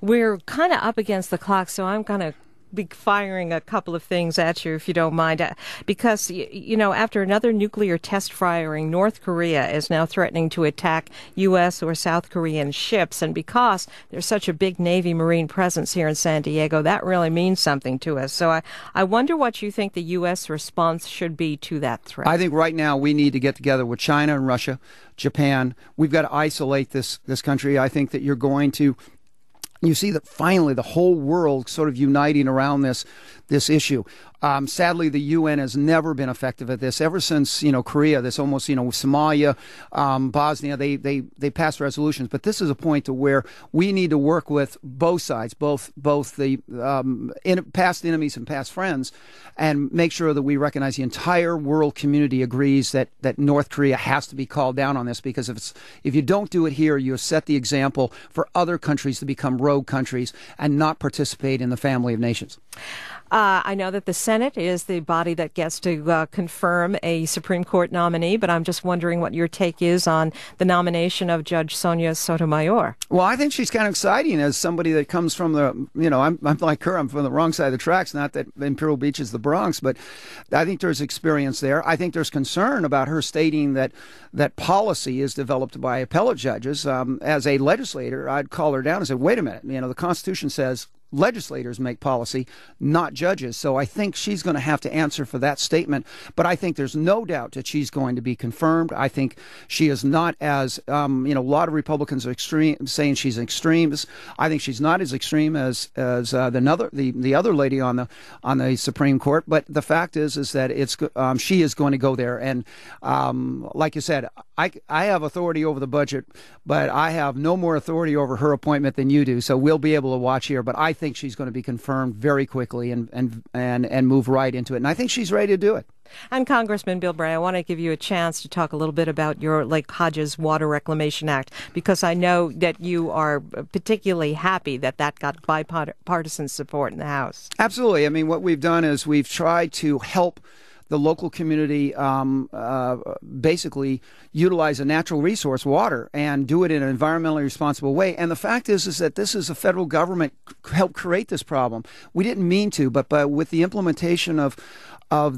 We're kind of up against the clock, so I'm going to be firing a couple of things at you, if you don't mind, because, after another nuclear test firing, North Korea is now threatening to attack U.S. or South Korean ships, and because there's such a big Navy Marine presence here in San Diego, that really means something to us. So I wonder what you think the U.S. response should be to that threat. I think right now we need to get together with China and Russia, Japan. We've got to isolate this country. I think that you see that finally the whole world sort of uniting around this issue. Sadly, the UN has never been effective at this. Ever since, Korea, this almost, Somalia, Bosnia, they passed resolutions. But this is a point to where we need to work with both sides, both the past enemies and past friends, and make sure that we recognize the entire world community agrees that North Korea has to be called down on this. Because if you don't do it here, you have set the example for other countries to become rogue countries and not participate in the family of nations. I know that the Senate is the body that gets to confirm a Supreme Court nominee, but I'm just wondering what your take is on the nomination of Judge Sonia Sotomayor. Well, I think she's kind of exciting as somebody that comes from I'm like her, I'm from the wrong side of the tracks, not that Imperial Beach is the Bronx, but I think there's experience there. I think there's concern about her stating that policy is developed by appellate judges. As a legislator, I'd call her down and say, wait a minute, the Constitution says legislators make policy, not judges. So I think she's going to have to answer for that statement. But I think there's no doubt that she's going to be confirmed. I think she is not as, a lot of Republicans are saying she's an extremist. I think she's not as extreme as the other lady on the Supreme Court. But the fact is that she is going to go there. And like you said, I have authority over the budget, but I have no more authority over her appointment than you do. So we'll be able to watch here. But I think she's going to be confirmed very quickly and move right into it. And I think she's ready to do it. And Congressman Bilbray, I want to give you a chance to talk a little bit about your Hodges Water Reclamation Act, because I know that you are particularly happy that got bipartisan support in the House. Absolutely. I mean, what we've done is we've tried to help the local community basically utilize a natural resource, water, and do it in an environmentally responsible way. And the fact is that this is a federal government helped create this problem. We didn't mean to, but with the implementation of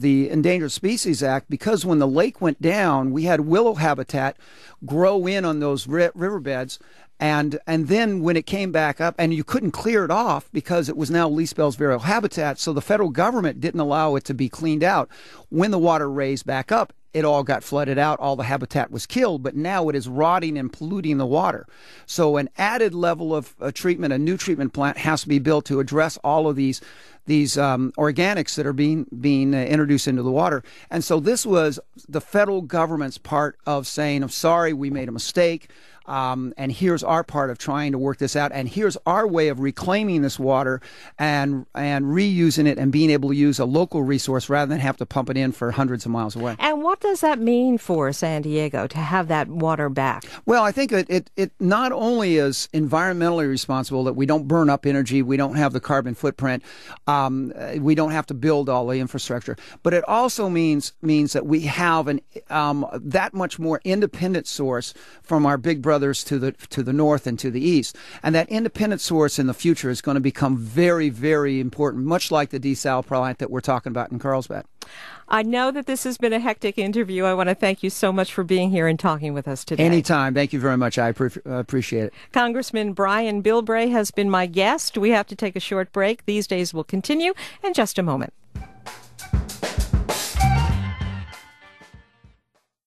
the Endangered Species Act, because when the lake went down, we had willow habitat grow in on those riverbeds. And then when it came back up, and you couldn't clear it off because it was now least Bell's burial habitat, so the federal government didn't allow it to be cleaned out. When the water raised back up, it all got flooded out, all the habitat was killed, but now it is rotting and polluting the water. So an added level of treatment, a new treatment plant has to be built to address all of these organics that are being introduced into the water. And so this was the federal government's part of saying, I'm sorry, we made a mistake. And here's our part of trying to work this out. And here's our way of reclaiming this water and reusing it and being able to use a local resource rather than have to pump it in for hundreds of miles away. And what does that mean for San Diego to have that water back? Well, I think it not only is environmentally responsible that we don't burn up energy, we don't have the carbon footprint, we don't have to build all the infrastructure, but it also means that we have that much more independent source from our big brothers to the north and to the east. And that independent source in the future is going to become very, very important, much like the desal plant that we're talking about in Carlsbad. I know that this has been a hectic interview. I want to thank you so much for being here and talking with us today. Anytime. Thank you very much. I appreciate it. Congressman Brian Bilbray has been my guest. We have to take a short break. These days will continue in just a moment.